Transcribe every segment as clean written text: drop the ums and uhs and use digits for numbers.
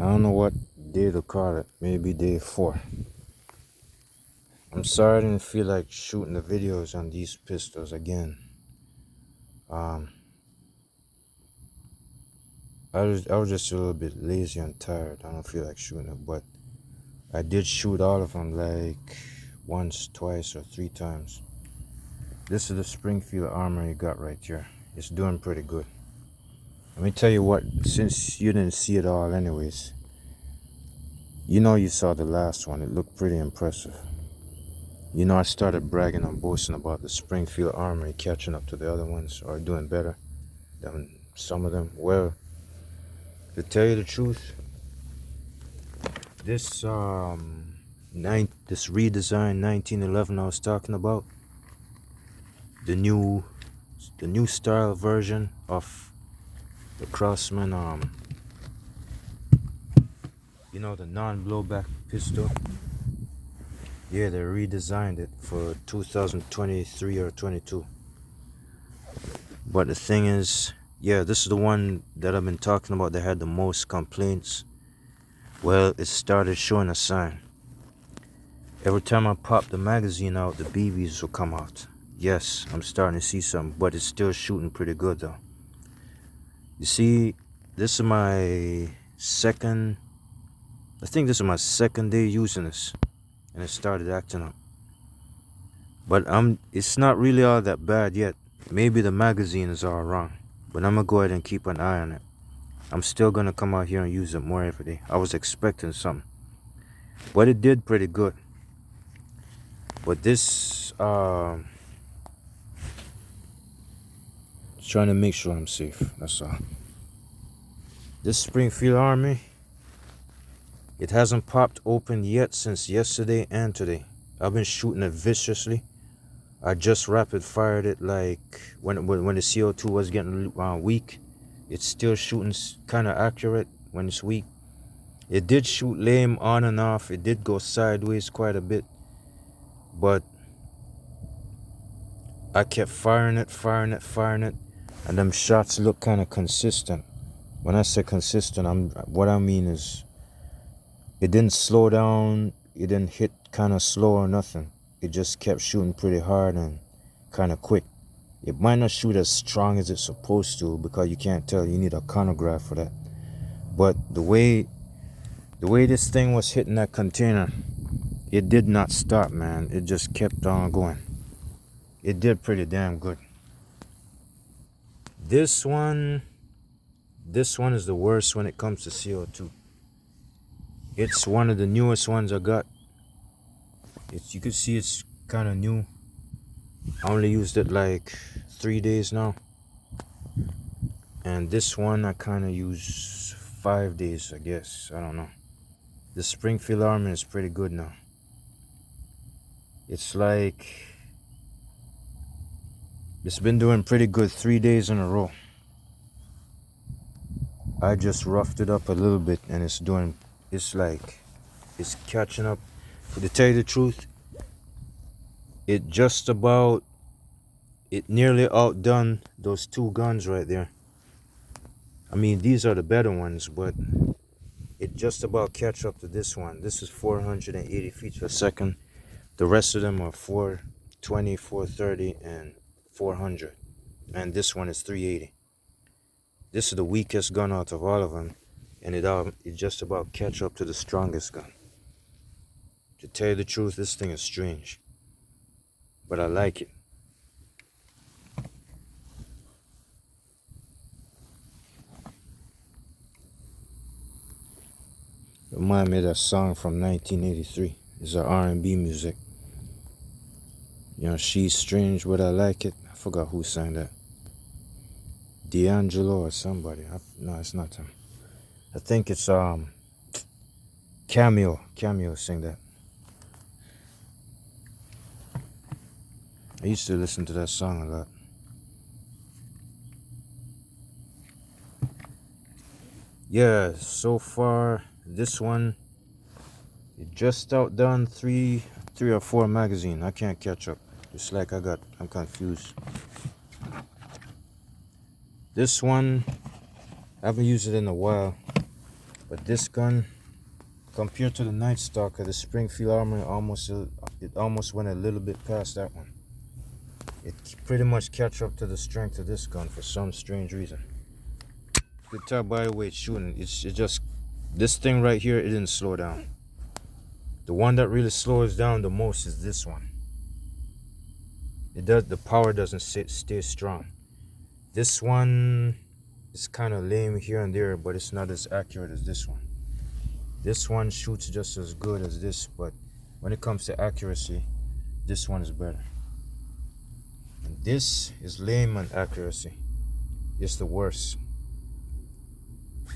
I don't know what day to call it. Maybe day 4. I'm sorry I didn't feel like shooting the videos on these pistols again. Um, I was just a little bit lazy and tired. I don't feel like shooting it, but I did shoot all of them like once, twice, or 3 times. This is the Springfield armor you got right here. It's doing pretty good. Let me tell you what, since you didn't see it all anyways, you know you saw the last one. It looked pretty impressive. You know, I started bragging and boasting about the Springfield Armory catching up to the other ones, or doing better than some of them. Well, to tell you the truth, this this redesigned 1911 I was talking about, the new style version of the Craftsman, you know, the non-blowback pistol. Yeah, they redesigned it for 2023 or 22. But the thing is, yeah, this is the one that I've been talking about that had the most complaints. Well, it started showing a sign. Every time I pop the magazine out, the BBs will come out. Yes, I'm starting to see some, but it's still shooting pretty good though. You see, this is my second, I think this is my second day using this, and it started acting up. But it's not really all that bad yet. Maybe the magazine is all wrong, but I'm gonna go ahead and keep an eye on it. I'm still gonna come out here and use it more every day. I was expecting something, but it did pretty good. But this, trying to make sure I'm safe. That's all. This Springfield Army, it hasn't popped open yet since yesterday and today. I've been shooting it viciously. I just rapid fired it like when the CO2 was getting weak. It's still shooting kind of accurate when it's weak. It did shoot lame on and off. It did go sideways quite a bit. But I kept firing it. And them shots look kind of consistent. When I say consistent, what I mean is it didn't slow down. It didn't hit kind of slow or nothing. It just kept shooting pretty hard and kind of quick. It might not shoot as strong as it's supposed to because you can't tell. You need a chronograph for that. But the way this thing was hitting that container, it did not stop, man. It just kept on going. It did pretty damn good. This one is the worst when it comes to CO2. It's one of the newest ones I got. You can see it's kind of new. I only used it like 3 days now. And this one I kind of use 5 days, I guess. I don't know. The Springfield Army is pretty good now. It's like, it's been doing pretty good 3 days in a row. I just roughed it up a little bit and it's catching up. To tell you the truth, it nearly outdone those 2 guns right there. I mean, these are the better ones, but it just about catch up to this one. This is 480 feet per second. The rest of them are 420, 430, and 400. And this one is 380. This is the weakest gun out of all of them, and it just about catch up to the strongest gun. To tell you the truth, this thing is strange, but I like it. Remind me of that song from 1983. It's a R&B music. You know, she's strange, but I like it. I forgot who sang that. D'Angelo or somebody. No, it's not him. I think it's Cameo sang that. I used to listen to that song a lot. Yeah, so far this one, it just outdone three or 4 magazine. I can't catch up. It's like I'm confused. This one, I haven't used it in a while. But this gun, compared to the Night Stalker, the Springfield Armory it almost went a little bit past that one. It pretty much catch up to the strength of this gun for some strange reason. You can tell by the way it's shooting. It's just this thing right here. It didn't slow down. The one that really slows down the most is this one. The power doesn't stay strong. This one is kind of lame here and there, but it's not as accurate as this one. This one shoots just as good as this, but when it comes to accuracy, this one is better. And this is lame on accuracy. It's the worst.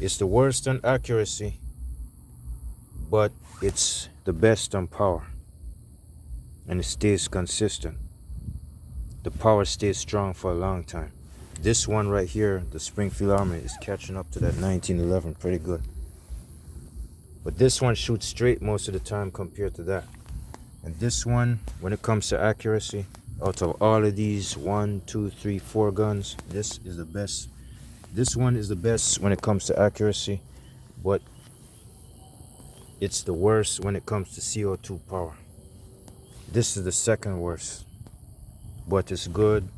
It's the worst on accuracy, but it's the best on power. And it stays consistent. The power stays strong for a long time. This one right here, the Springfield Armory, is catching up to that 1911 pretty good. But this one shoots straight most of the time compared to that. And this one, when it comes to accuracy, out of all of these 1, 2, 3, 4 guns, this is the best. This one is the best when it comes to accuracy, but it's the worst when it comes to CO2 power. This is the second worst, but it's good.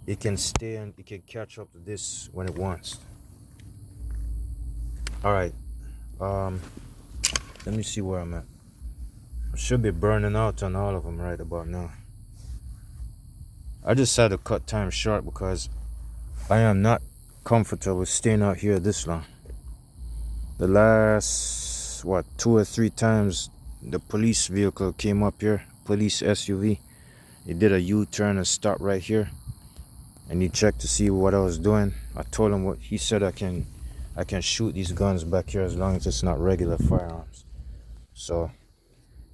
It can stay and it can catch up to this when it wants. All right, let me see where I'm at. I should be burning out on all of them right about now. I just had to cut time short because I am not comfortable staying out here this long. The last 2 or 3 times the police vehicle came up here, police SUV, he did a U-turn and stopped right here, and he checked to see what I was doing. I told him what he said. I can shoot these guns back here as long as it's not regular firearms. So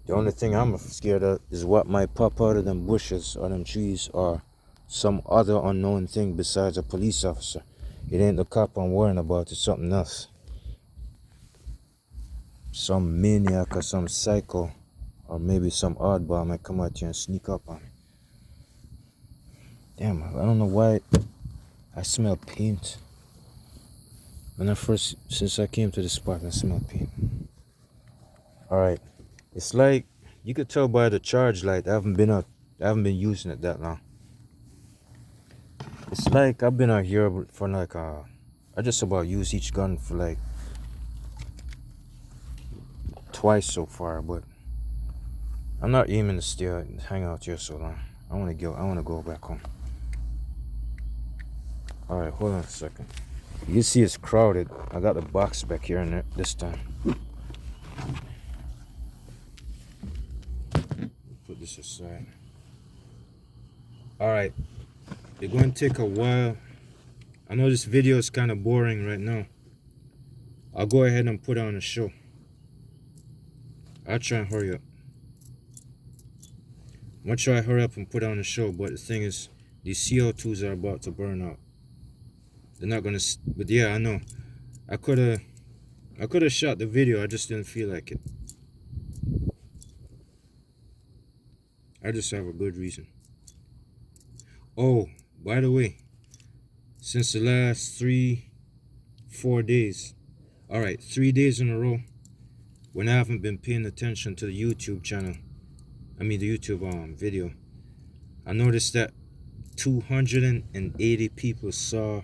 the only thing I'm scared of is what might pop out of them bushes or them trees or some other unknown thing besides a police officer. It ain't the cop I'm worrying about, it's something else. Some maniac or some psycho or maybe some oddball might come out here and sneak up on me. Damn, I don't know why I smell paint. Since I came to this spot, I smell paint. Alright, it's like, you could tell by the charge light, I haven't been using it that long. It's like I've been out here for like I just about used each gun for like twice so far, but I'm not aiming to stay and hang out here so long. I want to go back home. All right, hold on a second. You see it's crowded. I got the box back here in there this time. Put this aside. All right, it's going to take a while. I know this video is kind of boring right now. I'll go ahead and put on a show. I'll try and hurry up. I'm gonna try to hurry up and put on a show, but the thing is, these CO2s are about to burn out. They're not gonna, but yeah, I know. I could have shot the video, I just didn't feel like it. I just have a good reason. Oh, by the way, since the last 3-4 days, all right, 3 days in a row, when I haven't been paying attention to the YouTube channel, the YouTube video, I noticed that 280 people saw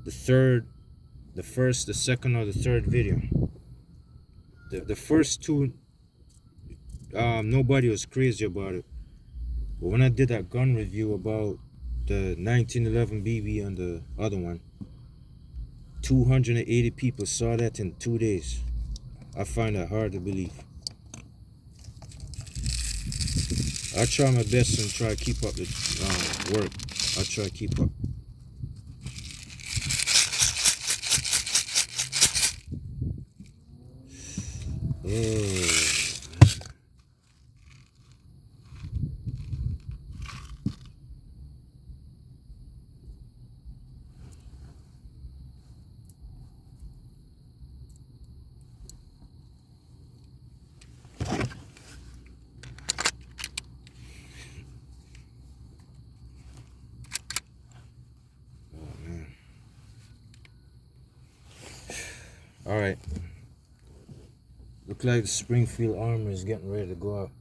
the first, the second, or the third video. The first two, nobody was crazy about it. But when I did that gun review about the 1911 BB and the other one, 280 people saw that in 2 days. I find that hard to believe. I try my best and try to keep up the work. I try to keep up. All right. Look like the Springfield armor is getting ready to go out.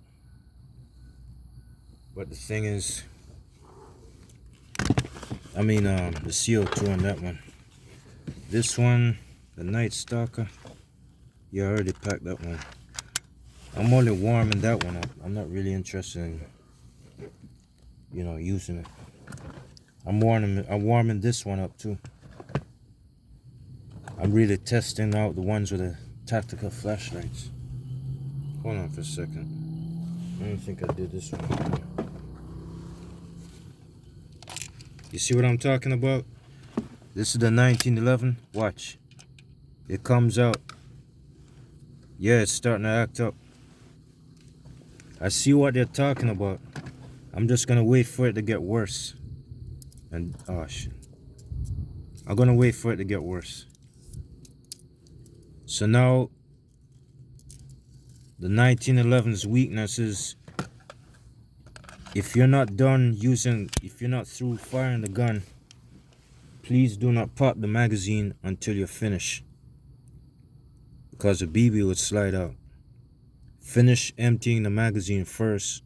But the thing is, the CO2 on that one. This one, the Night Stalker, yeah, I already packed that one. I'm only warming that one up. I'm not really interested in, using it. I'm warming this one up too. I'm really testing out the ones with the tactical flashlights. Hold on for a second. I don't think I did this one. You see what I'm talking about? This is the 1911. Watch. It comes out. Yeah, it's starting to act up. I see what they're talking about. I'm just gonna wait for it to get worse. And oh shit. I'm gonna wait for it to get worse. So now the 1911's weakness is if you're not through firing the gun, please do not pop the magazine until you're finished, because the BB would slide out. Finish emptying the magazine first,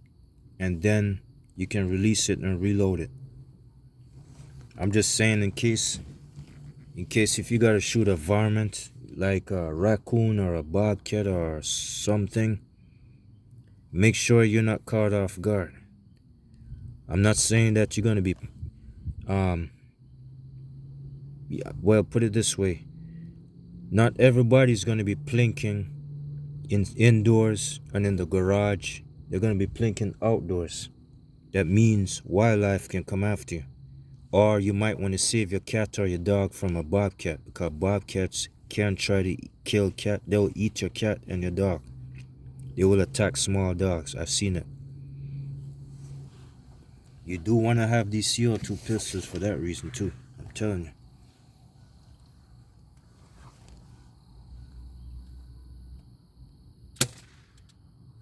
and then you can release it and reload it. I'm just saying in case if you gotta shoot a varmint like a raccoon or a bobcat or something, make sure you're not caught off guard. I'm not saying that you're gonna be well, put it this way, not everybody's gonna be plinking indoors and in the garage. They're gonna be plinking outdoors. That means wildlife can come after you, or you might want to save your cat or your dog from a bobcat, because bobcats can try to kill cat. They'll eat your cat and your dog. They will attack small dogs. I've seen it. You do want to have these CO2 pistols for that reason too. I'm telling you.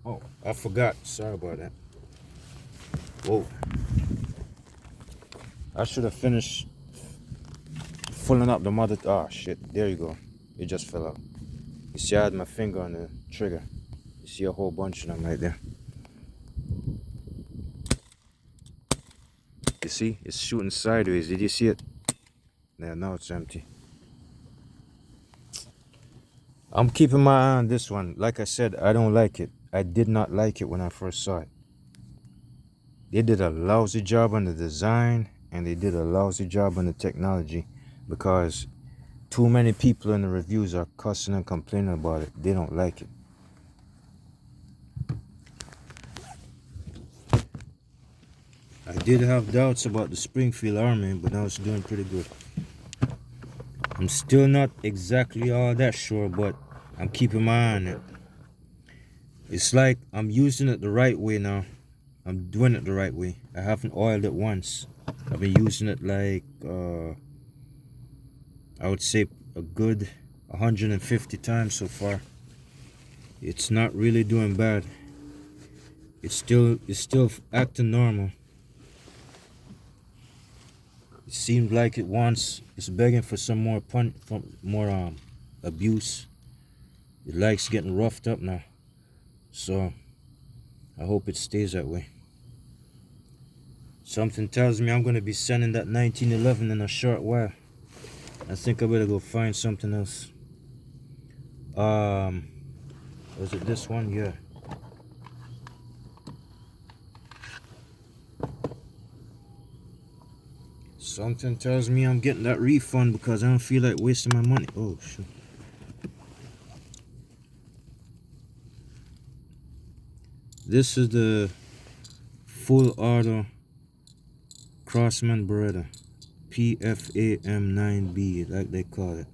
Oh, I forgot. Sorry about that. Whoa. I should have finished filling up the mother. Oh shit. There you go. It just fell out. You see, I had my finger on the trigger. You see a whole bunch of them right there. You see? It's shooting sideways. Did you see it? Yeah, now it's empty. I'm keeping my eye on this one. Like I said, I don't like it. I did not like it when I first saw it. They did a lousy job on the design, and they did a lousy job on the technology, because too many people in the reviews are cussing and complaining about it. They don't like it. I did have doubts about the Springfield Army, but now it's doing pretty good. I'm still not exactly all that sure, but I'm keeping my eye on it. It's like I'm using it the right way now. I'm doing it the right way. I haven't oiled it once. I've been using it like, I would say a good 150 times so far. It's not really doing bad. It's still acting normal. It seems like it's begging for some more abuse. It likes getting roughed up now. So I hope it stays that way. Something tells me I'm gonna be sending that 1911 in a short while. I think I better go find something else. Was it this one? Yeah. Something tells me I'm getting that refund because I don't feel like wasting my money. Oh shit. This is the full auto Crossman Beretta, PFAM9B, like they call it.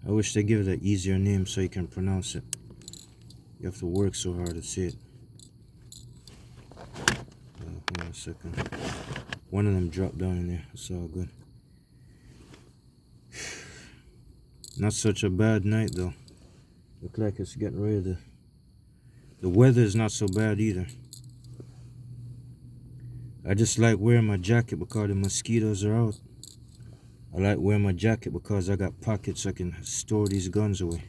I wish they give it an easier name so you can pronounce it. You have to work so hard to say it. Hold on a second. One of them dropped down in there. It's all good. Not such a bad night though. Look like it's getting ready to. The weather is not so bad either. I just like wearing my jacket because the mosquitoes are out. I like wearing my jacket because I got pockets I can store these guns away.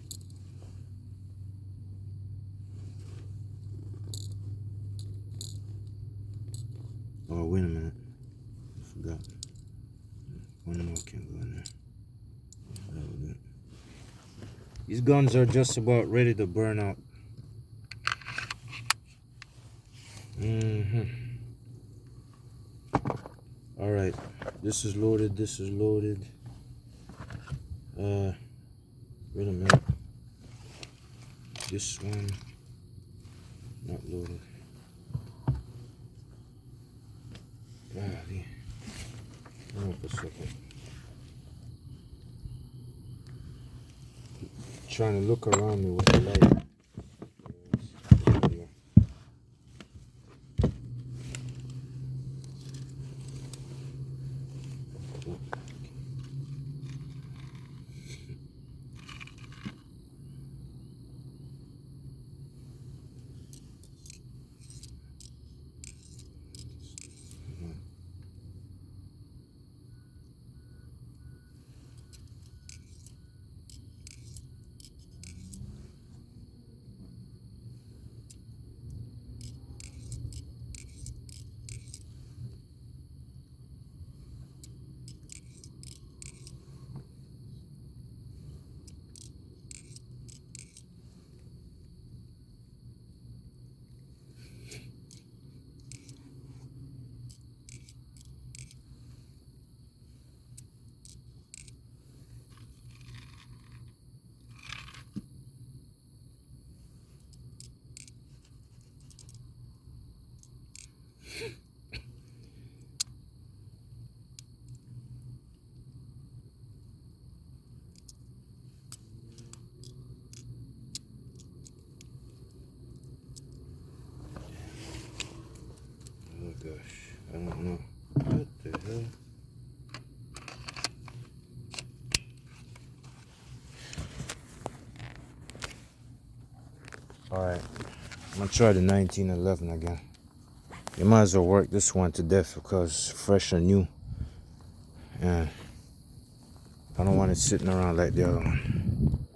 Oh, wait a minute. I forgot. One more can go in there. That was it. These guns are just about ready to burn out. Alright. This is loaded. This is loaded. Wait a minute. This one not loaded. Golly. Hold on for a second. Trying to look around me with the light. Oh gosh, I don't know. What the hell? Alright, I'm gonna try the 1911 again. You might as well work this one to death because it's fresh and new. And I don't want it sitting around like the other one.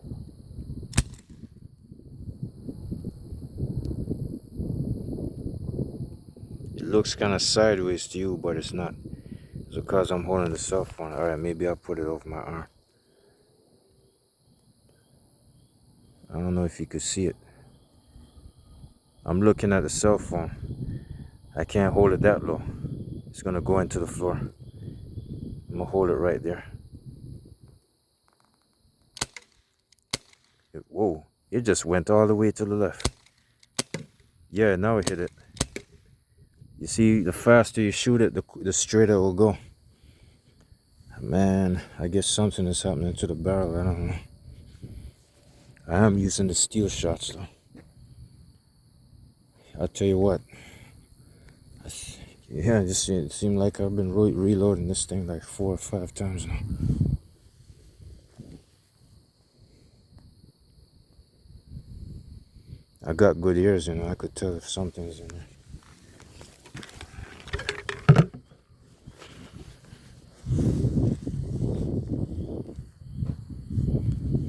It looks kind of sideways to you, but it's not. It's because I'm holding the cell phone. Alright, maybe I'll put it over my arm. I don't know if you could see it. I'm looking at the cell phone. I can't hold it that low. It's gonna go into the floor. I'm gonna hold it right there. Whoa, it just went all the way to the left. Yeah, now it hit it. You see, the faster you shoot it, the straighter it will go. Man, I guess something is happening to the barrel. I don't know. I am using the steel shots though. I'll tell you what. Yeah, it just seemed like I've been reloading this thing like 4 or 5 times now. I got good ears, you know. I could tell if something's in there.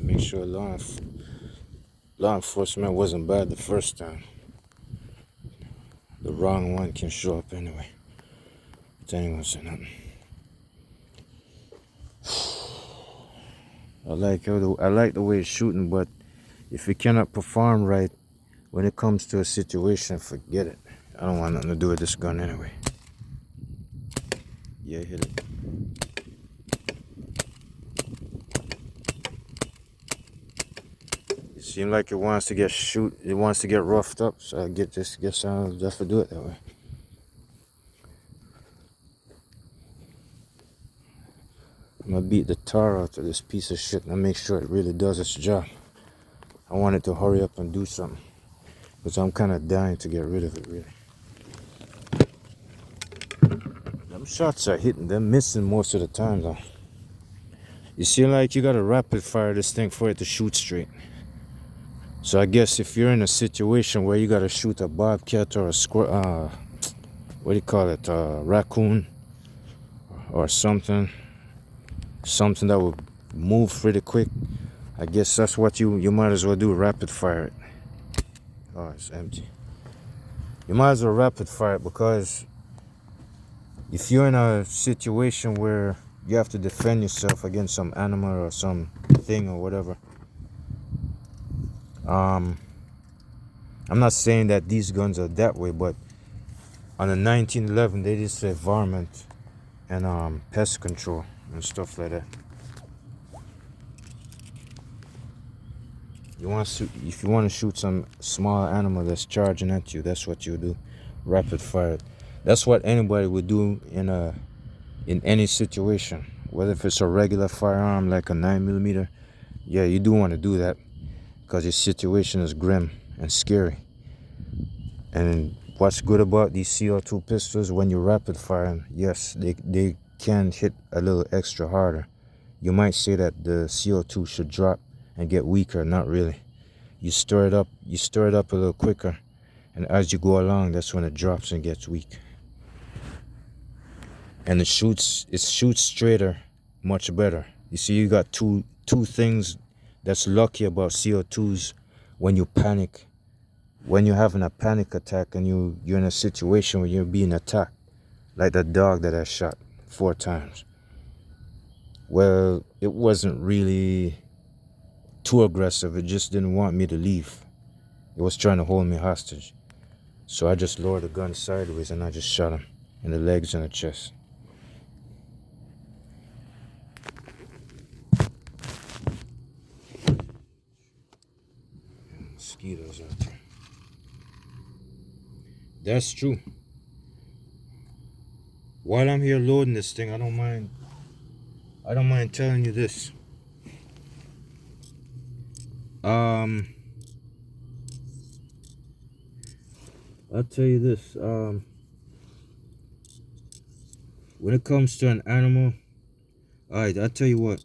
Make sure law enforcement wasn't bad the first time. The wrong one can show up anyway. But anyone say nothing. I like the way it's shooting, but if it cannot perform right when it comes to a situation, forget it. I don't want nothing to do with this gun anyway. Yeah, hit it. It seemed like it wants to get roughed up, so I guess I'll just do it that way. I'm gonna beat the tar out of this piece of shit and make sure it really does its job. I want it to hurry up and do something, because I'm kind of dying to get rid of it, really. Them shots are hitting, they're missing most of the time though. You see, like, you gotta rapid fire this thing for it to shoot straight. So I guess if you're in a situation where you gotta shoot a bobcat or a squirrel, what do you call it, raccoon or something that would move pretty quick, I guess that's what you might as well do, rapid fire it. Oh, it's empty. You might as well rapid fire it, because if you're in a situation where you have to defend yourself against some animal or some thing or whatever, I'm not saying that these guns are that way, but on the 1911 they did say environment and pest control and stuff like that. If you want to shoot some small animal that's charging at you, that's what you do. Rapid fire. That's what anybody would do in any situation. Whether if it's a regular firearm like a 9mm, yeah, you do want to do that because your situation is grim and scary. And what's good about these CO2 pistols, when you rapid fire them, yes, they can hit a little extra harder. You might say that the CO2 should drop and get weaker. Not really. You stir it up a little quicker, and as you go along, that's when it drops and gets weak. And it shoots straighter, much better. You see, you got two things that's lucky about CO2s. When you panic, when you're having a panic attack and you're in a situation where you're being attacked, like that dog that I shot 4 times. Well, it wasn't really too aggressive. It just didn't want me to leave. It was trying to hold me hostage. So I just lowered the gun sideways and I just shot him in the legs and the chest. Mosquitoes out there. That's true. While I'm here loading this thing, I don't mind telling you this. I'll tell you this. When it comes to an animal, alright, I'll tell you what.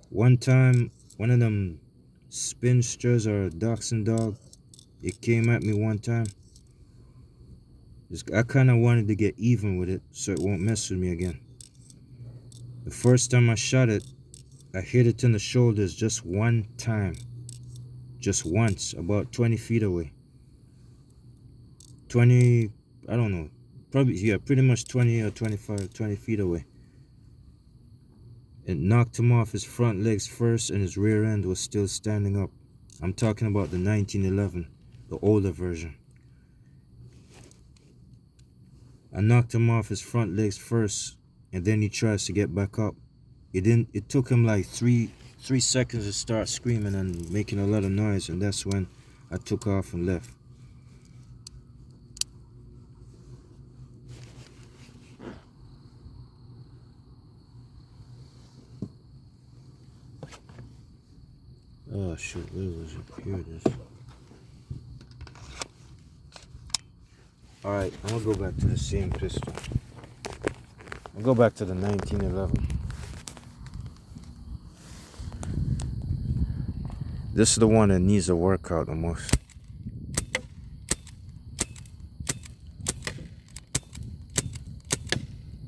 One time, one of them spinsters or dachshund dog, it came at me one time. I kind of wanted to get even with it so it won't mess with me again. The first time I shot it, I hit it in the shoulders just one time. Just once, about 20 feet away. 20, I don't know. Probably, yeah, pretty much 20 or 25, 20 feet away. It knocked him off his front legs first and his rear end was still standing up. I'm talking about the 1911, the older version. I knocked him off his front legs first and then he tries to get back up. It took him like three seconds to start screaming and making a lot of noise, and that's when I took off and left. Oh shoot, where was it? Here it is. Alright, I'm gonna go back to the same pistol. I'll go back to the 1911. This is the one that needs a workout the most.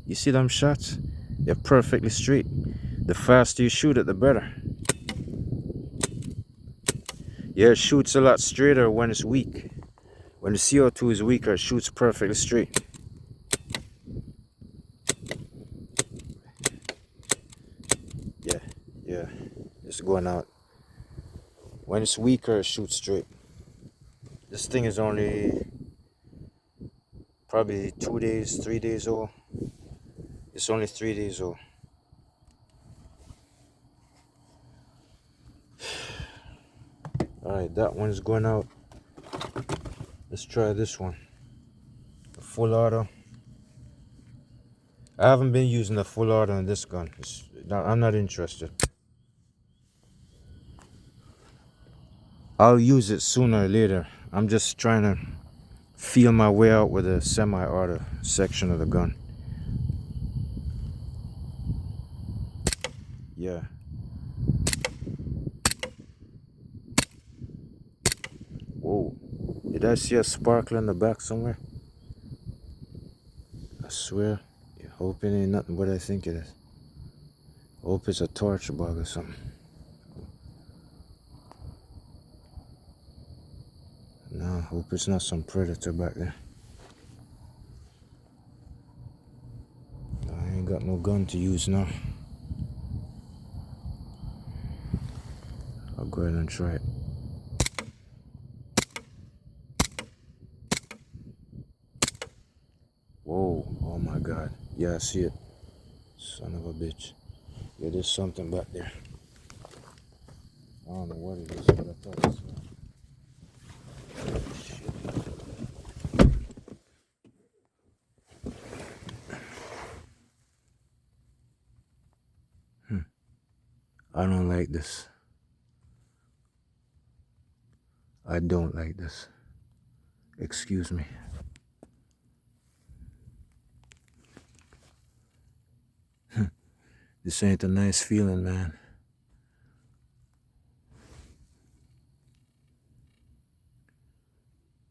You see them shots? They're perfectly straight. The faster you shoot it, the better. Yeah, it shoots a lot straighter when it's weak. When the CO2 is weaker, it shoots perfectly straight. Yeah, it's going out. When it's weaker, it shoots straight. This thing is only probably 2 days, 3 days old. It's only 3 days old. Alright, that one's going out. Let's try this one. The full auto. I haven't been using the full auto on this gun. I'm not interested. I'll use it sooner or later. I'm just trying to feel my way out with the semi-auto section of the gun. Yeah. Whoa. Did I see a sparkle in the back somewhere? I swear. I hope it ain't nothing what I think it is. I hope it's a torch bug or something. No, I hope it's not some predator back there. to use now. I'll go ahead and try it. Whoa, oh my God. Yeah, I see it. Son of a bitch. Yeah, there's something back there. I don't know what it is, but I thought it was. I don't like this. I don't like this. Excuse me. This ain't a nice feeling, man.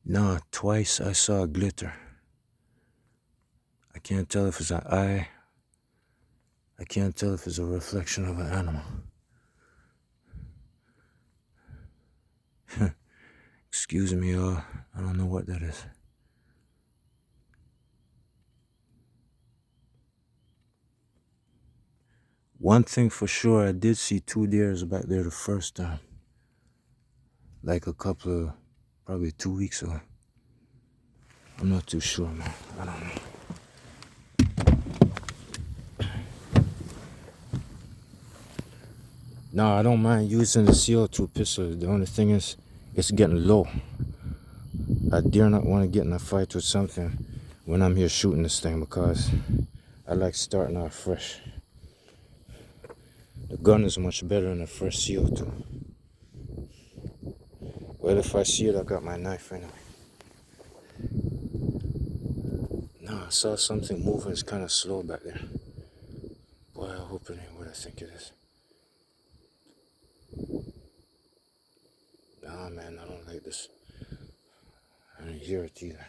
No, twice I saw glitter. I can't tell if it's an eye. I can't tell if it's a reflection of an animal. Excuse me, y'all. I don't know what that is. One thing for sure, I did see 2 deers back there the first time. Like a couple of, probably 2 weeks ago. I'm not too sure, man. I don't know. No, I don't mind using the CO2 pistol. The only thing is, it's getting low. I dare not want to get in a fight with something when I'm here shooting this thing because I like starting off fresh. The gun is much better than a fresh CO2. Well, if I see it, I got my knife anyway. No, I saw something moving. It's kind of slow back there. Boy, I hope it ain't what I think it is. Nah, man, I don't like this. I didn't hear it either.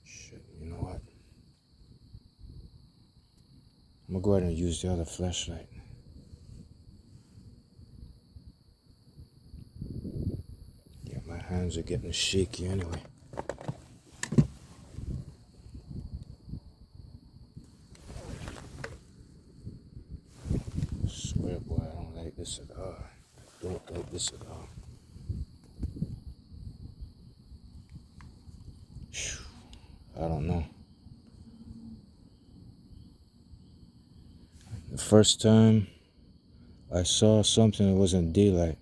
Shit, you know what? I'm gonna go ahead and use the other flashlight. Yeah, my hands are getting shaky anyway. I swear, boy, I don't like this at all. I don't like this at all. I don't know. The first time I saw something that wasn't daylight.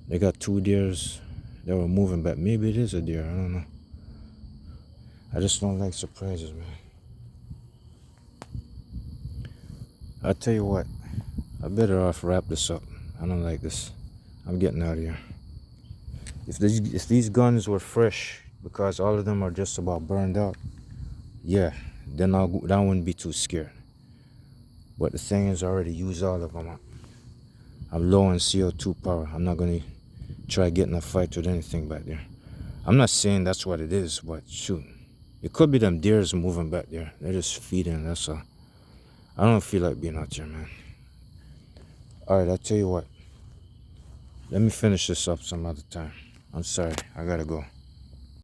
They got 2 deers that were moving back. Maybe it is a deer, I don't know. I just don't like surprises, man. I'll tell you what, I better off wrap this up. I don't like this. I'm getting out of here. If these guns were fresh, because all of them are just about burned out, yeah, then I wouldn't be too scared. But the thing is, I already used all of them up. I'm low on CO2 power. I'm not gonna try getting a fight with anything back there. I'm not saying that's what it is, but shoot, it could be them deers moving back there. They're just feeding, that's all. I don't feel like being out here, man. Alright, I'll tell you what. Let me finish this up some other time. I'm sorry, I gotta go.